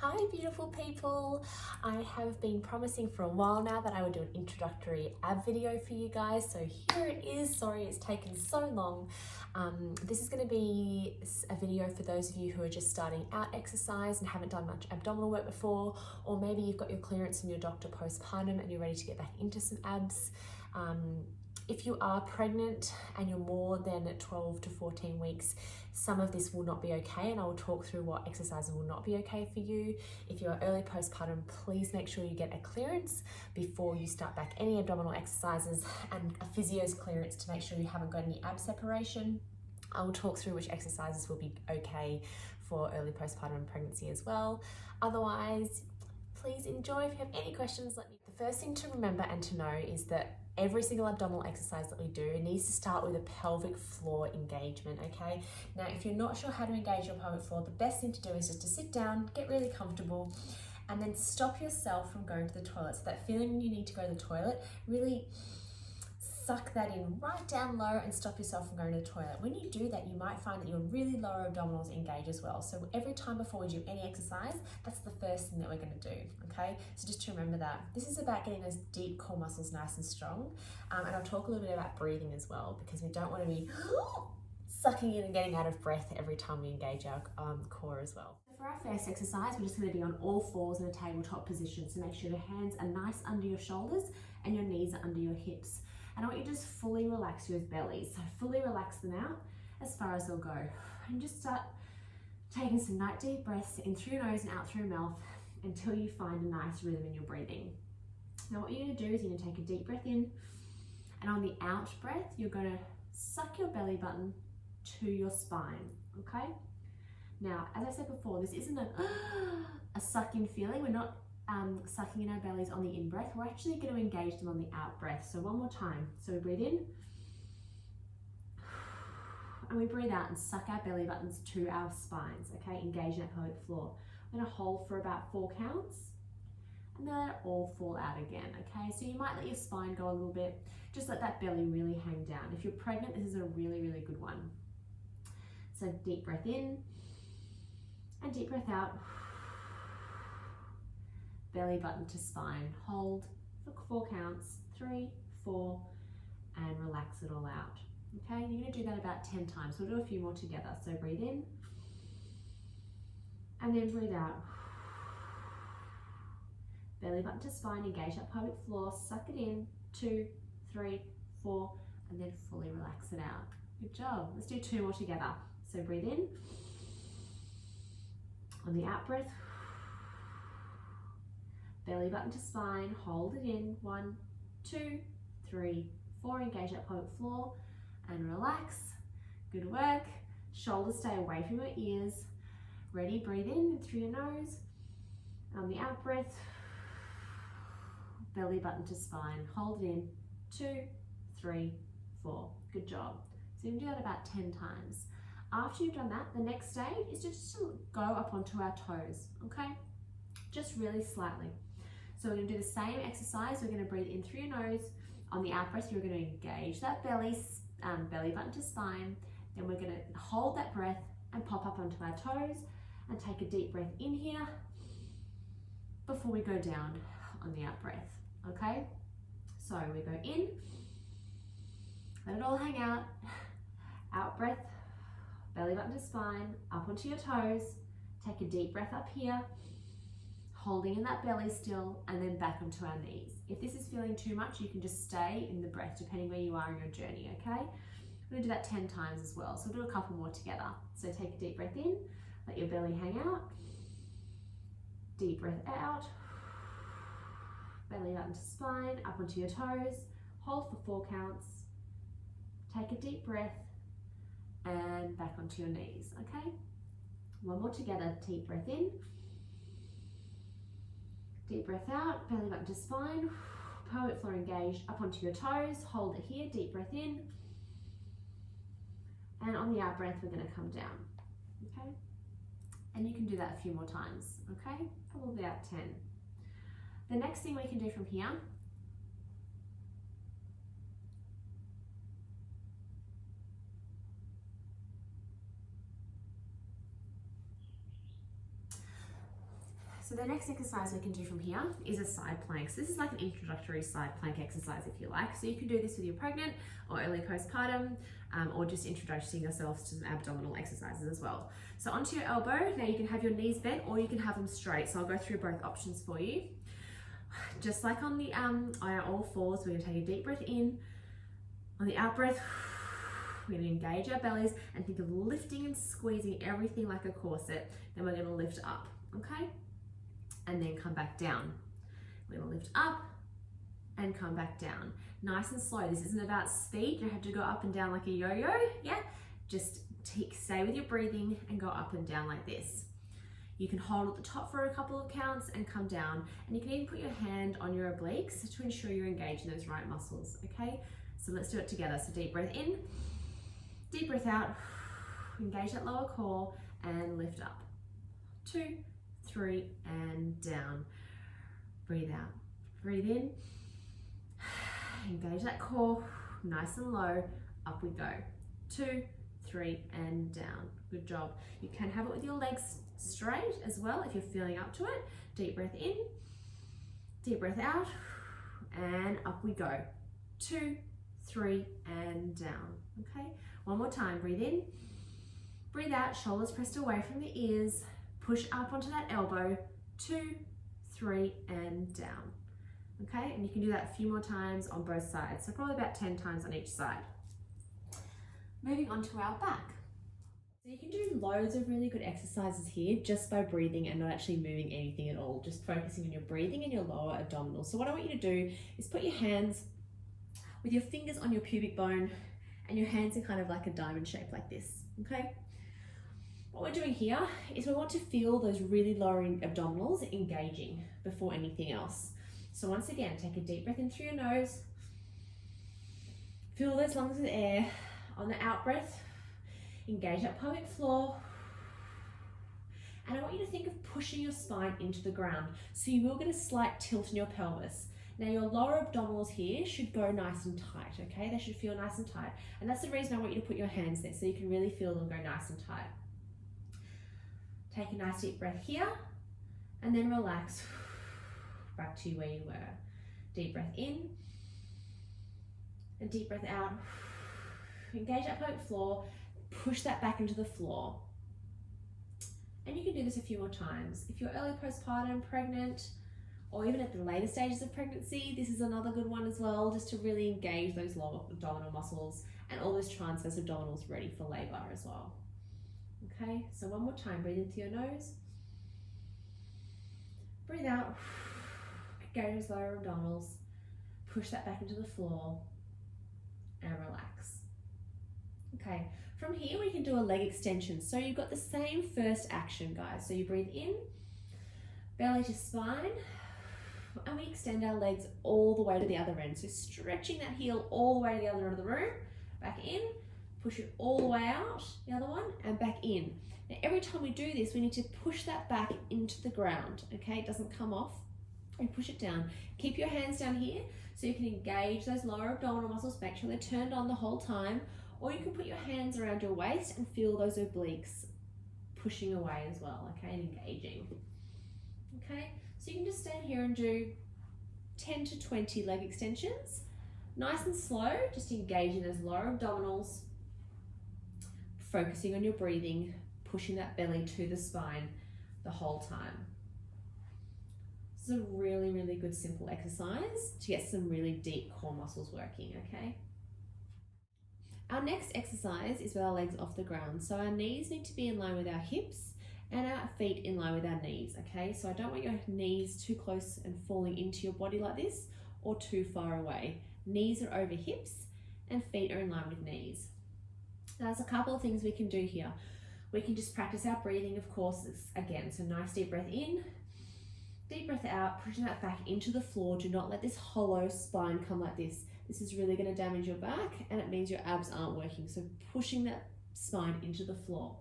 Hi beautiful people. I have been promising for a while now that I would do an introductory ab video for you guys, so here it is. Sorry it's taken so long. This is going to be a video for those of you who are just starting out exercise and haven't done much abdominal work before, or maybe you've got your clearance from your doctor postpartum and you're ready to get back into some abs. If you are pregnant and you're more than 12 to 14 weeks, some of this will not be okay, and I will talk through what exercises will not be okay for you. If you are early postpartum, please make sure you get a clearance before you start back any abdominal exercises, and a physio's clearance to make sure you haven't got any ab separation. I will talk through which exercises will be okay for early postpartum and pregnancy as well. Otherwise, please enjoy. If you have any questions, let me. The first thing to remember and to know is that every single abdominal exercise that we do needs to start with a pelvic floor engagement, okay? Now, if you're not sure how to engage your pelvic floor, the best thing to do is just to sit down, get really comfortable, and then stop yourself from going to the toilet. So that feeling when you need to go to the toilet, really suck that in right down low and stop yourself from going to the toilet. When you do that, you might find that your really lower abdominals engage as well. So every time before we do any exercise, that's the first thing that we're going to do, okay? So just to remember that. This is about getting those deep core muscles nice and strong. And I'll talk a little bit about breathing as well, because we don't want to be sucking in and getting out of breath every time we engage our core as well. For our first exercise, we're just going to be on all fours in a tabletop position. So make sure your hands are nice under your shoulders and your knees are under your hips. And I want you to just fully relax your bellies. So fully relax them out as far as they'll go. And just start taking some nice deep breaths in through your nose and out through your mouth until you find a nice rhythm in your breathing. Now what you're going to do is you're going to take a deep breath in, and on the out breath, you're going to suck your belly button to your spine, okay? Now, as I said before, this isn't a suck-in feeling. We're not sucking in our bellies on the in-breath. We're actually going to engage them on the out-breath. So one more time. So we breathe in, and we breathe out and suck our belly buttons to our spines, okay? Engage that pelvic floor. We're going to hold for about 4 counts, and then let it all fall out again, okay? So you might let your spine go a little bit. Just let that belly really hang down. If you're pregnant, this is a really, really good one. So deep breath in, and deep breath out. Belly button to spine. Hold for 4 counts, 3, 4, and relax it all out. Okay, you're going to do that about 10 times. We'll do a few more together. So breathe in, and then breathe out. Belly button to spine, engage that pelvic floor, suck it in, 2, 3, 4, and then fully relax it out. Good job. Let's do 2 more together. So breathe in. On the out breath, belly button to spine, hold it in, 1, 2, 3, 4, engage that pelvic floor and relax. Good work. Shoulders stay away from your ears. Ready, breathe in through your nose. On the out breath, belly button to spine, hold it in, 2, 3, 4. Good job. So you can do that about 10 times. After you've done that, the next stage is just to go up onto our toes, okay? Just really slightly. So we're going to do the same exercise. We're going to breathe in through your nose. On the out breath, you're going to engage that belly button to spine. Then we're going to hold that breath and pop up onto our toes and take a deep breath in here before we go down on the out breath, okay? So we go in, let it all hang out, out breath, belly button to spine, up onto your toes, take a deep breath up here, holding in that belly still, and then back onto our knees. If this is feeling too much, you can just stay in the breath depending where you are in your journey, okay? We're gonna do that 10 times as well, so we'll do a couple more together. So take a deep breath in, let your belly hang out, deep breath out, belly button to spine, up onto your toes, hold for 4 counts, take a deep breath, and back onto your knees, okay? One more together, deep breath in, deep breath out, belly button to spine, pelvic floor engaged, up onto your toes, hold it here, deep breath in, and on the out breath, we're gonna come down, okay? And you can do that a few more times, okay? Probably about 10. The next thing we can do from here So the next exercise we can do from here is a side plank. So this is like an introductory side plank exercise if you like. So you can do this with your pregnant or early postpartum, or just introducing yourselves to some abdominal exercises as well. So onto your elbow. Now you can have your knees bent or you can have them straight. So I'll go through both options for you. Just like on the on our all fours, we're going to take a deep breath in. On the out breath, we're going to engage our bellies and think of lifting and squeezing everything like a corset. Then we're going to lift up, okay? And then come back down. We're going to lift up and come back down. Nice and slow. This isn't about speed. You don't have to go up and down like a yo-yo, yeah? Just stay with your breathing and go up and down like this. You can hold at the top for a couple of counts and come down. And you can even put your hand on your obliques to ensure you're engaging those right muscles, okay? So let's do it together. So deep breath in, deep breath out, engage that lower core and lift up. 2, 3, and down. Breathe out. Breathe in. Engage that core, nice and low. Up we go. 2, 3, and down. Good job. You can have it with your legs straight as well if you're feeling up to it. Deep breath in, deep breath out, and up we go. 2, 3, and down. Okay, one more time. Breathe in, breathe out, shoulders pressed away from the ears. Push up onto that elbow. 2, 3, and down. Okay, and you can do that a few more times on both sides. So probably about 10 times on each side. Moving on to our back. So you can do loads of really good exercises here just by breathing and not actually moving anything at all, just focusing on your breathing and your lower abdominals. So what I want you to do is put your hands with your fingers on your pubic bone and your hands in kind of like a diamond shape like this, okay? What we're doing here is we want to feel those really lowering abdominals engaging before anything else. So once again, take a deep breath in through your nose, fill those lungs with air. On the out breath, engage that pelvic floor. And I want you to think of pushing your spine into the ground. So you will get a slight tilt in your pelvis. Now your lower abdominals here should go nice and tight, okay? They should feel nice and tight. And that's the reason I want you to put your hands there so you can really feel them go nice and tight. Take a nice deep breath here and then relax back to where you were. Deep breath in and deep breath out. Engage that pelvic floor, push that back into the floor. And you can do this a few more times. If you're early postpartum, pregnant, or even at the later stages of pregnancy, this is another good one as well, just to really engage those lower abdominal muscles and all those transverse abdominals ready for labor as well. Okay, so one more time, breathe in through your nose. Breathe out, engage those lower abdominals, push that back into the floor, and relax. Okay, from here we can do a leg extension. So you've got the same first action, guys. So you breathe in, belly to spine, and we extend our legs all the way to the other end. So stretching that heel all the way to the other end of the room, back in, push it all the way out, the other one, and back in. Now every time we do this, we need to push that back into the ground, okay? It doesn't come off, and push it down. Keep your hands down here so you can engage those lower abdominal muscles, make sure they're turned on the whole time, or you can put your hands around your waist and feel those obliques pushing away as well, okay, and engaging. Okay, so you can just stand here and do 10 to 20 leg extensions, nice and slow, just engaging those lower abdominals, focusing on your breathing, pushing that belly to the spine the whole time. This is a really, really good simple exercise to get some really deep core muscles working, okay? Our next exercise is with our legs off the ground. So our knees need to be in line with our hips and our feet in line with our knees, okay? So I don't want your knees too close and falling into your body like this or too far away. Knees are over hips and feet are in line with knees. Now there's a couple of things we can do here. We can just practice our breathing, of course, again. So nice deep breath in, deep breath out, pushing that back into the floor. Do not let this hollow spine come like this. This is really going to damage your back and it means your abs aren't working. So pushing that spine into the floor.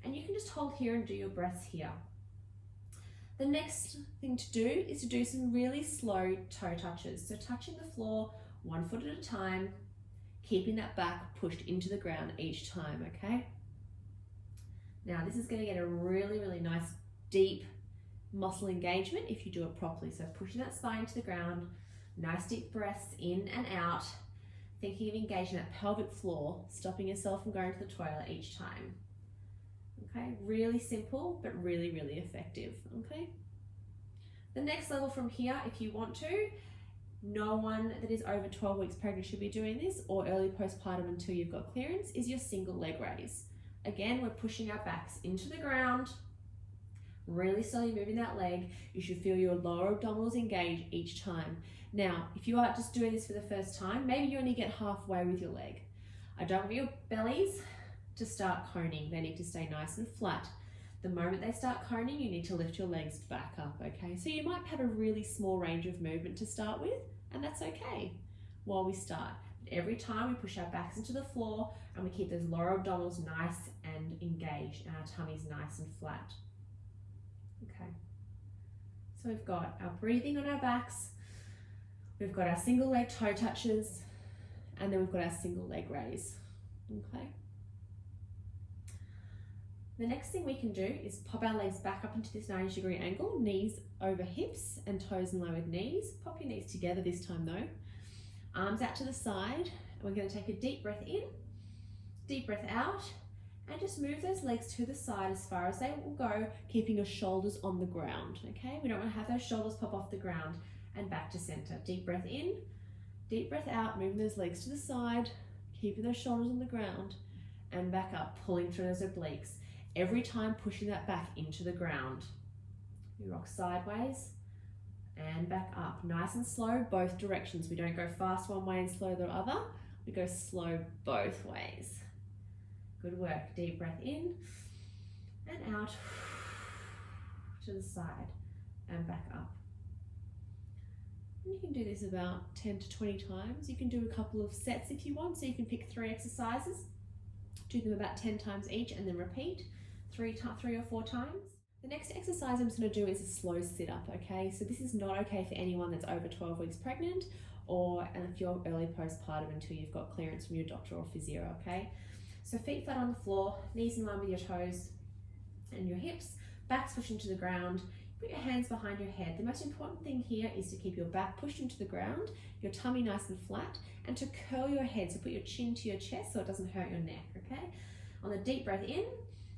And you can just hold here and do your breaths here. The next thing to do is to do some really slow toe touches. So touching the floor 1 foot at a time, keeping that back pushed into the ground each time, okay? Now this is going to get a really, really nice deep muscle engagement if you do it properly. So pushing that spine to the ground, nice deep breaths in and out, thinking of engaging that pelvic floor, stopping yourself from going to the toilet each time. Okay, really simple, but really, really effective, okay? The next level from here, if you want to, no one that is over 12 weeks pregnant should be doing this, or early postpartum until you've got clearance, is your single leg raise. Again, we're pushing our backs into the ground, really slowly moving that leg. You should feel your lower abdominals engage each time. Now, if you are just doing this for the first time, maybe you only get halfway with your leg. I don't want your bellies to start coning. They need to stay nice and flat. The moment they start coning, you need to lift your legs back up, okay? So you might have a really small range of movement to start with, and that's okay while we start. But every time we push our backs into the floor and we keep those lower abdominals nice and engaged and our tummies nice and flat. Okay, so we've got our breathing on our backs, we've got our single leg toe touches, and then we've got our single leg raise, okay? The next thing we can do is pop our legs back up into this 90-degree angle, knees over hips and toes in line with knees. Pop your knees together this time though. Arms out to the side, and we're going to take a deep breath in, deep breath out, and just move those legs to the side as far as they will go, keeping your shoulders on the ground, okay? We don't want to have those shoulders pop off the ground, and back to center. Deep breath in, deep breath out, moving those legs to the side, keeping those shoulders on the ground, and back up, pulling through those obliques. Every time pushing that back into the ground. We rock sideways and back up. Nice and slow, both directions. We don't go fast one way and slow the other. We go slow both ways. Good work. Deep breath in and out to the side and back up. And you can do this about 10 to 20 times. You can do a couple of sets if you want, so you can pick 3 exercises. Do them about 10 times each and then repeat 3 or 4 times. The next exercise I'm just going to do is a slow sit-up, okay? So this is not okay for anyone that's over 12 weeks pregnant, or if you're early postpartum until you've got clearance from your doctor or physio, okay? So feet flat on the floor, knees in line with your toes and your hips, backs pushed into the ground. Put your hands behind your head. The most important thing here is to keep your back pushed into the ground, your tummy nice and flat, and to curl your head. So put your chin to your chest so it doesn't hurt your neck, okay? On the deep breath in,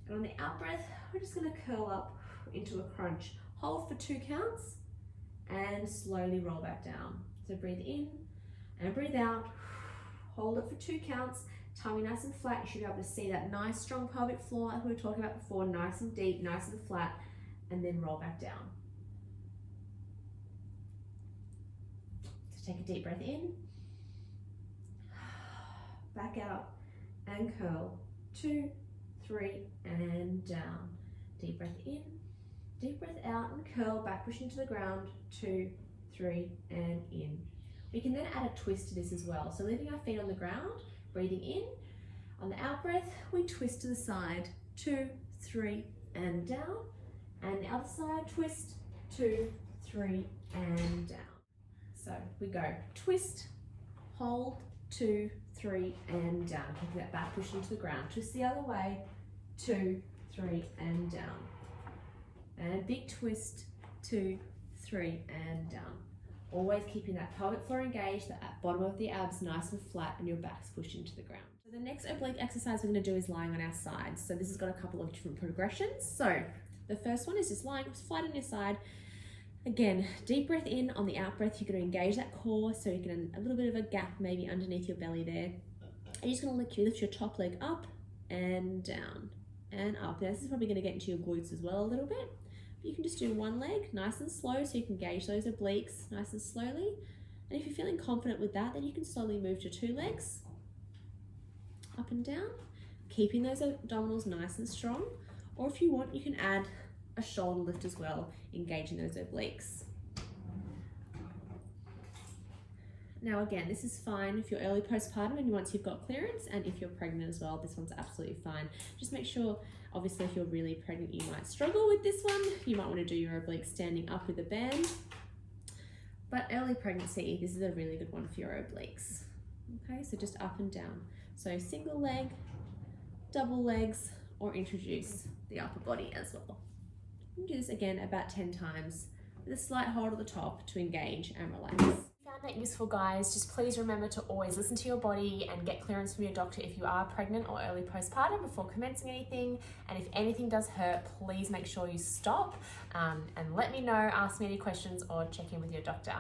and on the out breath, we're just gonna curl up into a crunch. Hold for 2 counts, and slowly roll back down. So breathe in, and breathe out. Hold it for 2 counts, tummy nice and flat. You should be able to see that nice strong pelvic floor like we were talking about before, nice and deep, nice and flat, and then roll back down. So take a deep breath in, back out, and curl. 2, 3, and down. Deep breath in, deep breath out, and curl, back push into the ground. 2, 3, and in. We can then add a twist to this as well. So leaving our feet on the ground, breathing in. On the out breath, we twist to the side. 2, 3, and down. And the other side, twist, 2, 3, and down. So we go twist, hold, 2, 3, and down. Keeping that back push into the ground. Twist the other way, 2, 3, and down. And big twist, 2, 3, and down. Always keeping that pelvic floor engaged, the bottom of the abs nice and flat, and your back's pushed into the ground. So the next oblique exercise we're going to do is lying on our sides. So this has got a couple of different progressions. So the first one is just lying flat on your side. Again, deep breath in. On the out breath, you're going to engage that core, so you can a little bit of a gap maybe underneath your belly there. And you're just going to lift your top leg up and down and up. Now this is probably going to get into your glutes as well a little bit. But you can just do one leg nice and slow, so you can engage those obliques nice and slowly. And if you're feeling confident with that, then you can slowly move to 2 legs, up and down, keeping those abdominals nice and strong. Or if you want, you can add a shoulder lift as well, engaging those obliques. Now again, this is fine if you're early postpartum and once you've got clearance, and if you're pregnant as well, this one's absolutely fine. Just make sure, obviously if you're really pregnant, you might struggle with this one. You might want to do your obliques standing up with a band. But early pregnancy, this is a really good one for your obliques. Okay, so just up and down. So single leg, double legs, or introduce the upper body as well. Do this again about 10 times with a slight hold at the top to engage and relax. If you found that useful, guys, just please remember to always listen to your body and get clearance from your doctor if you are pregnant or early postpartum before commencing anything. And if anything does hurt, please make sure you stop and let me know, ask me any questions or check in with your doctor.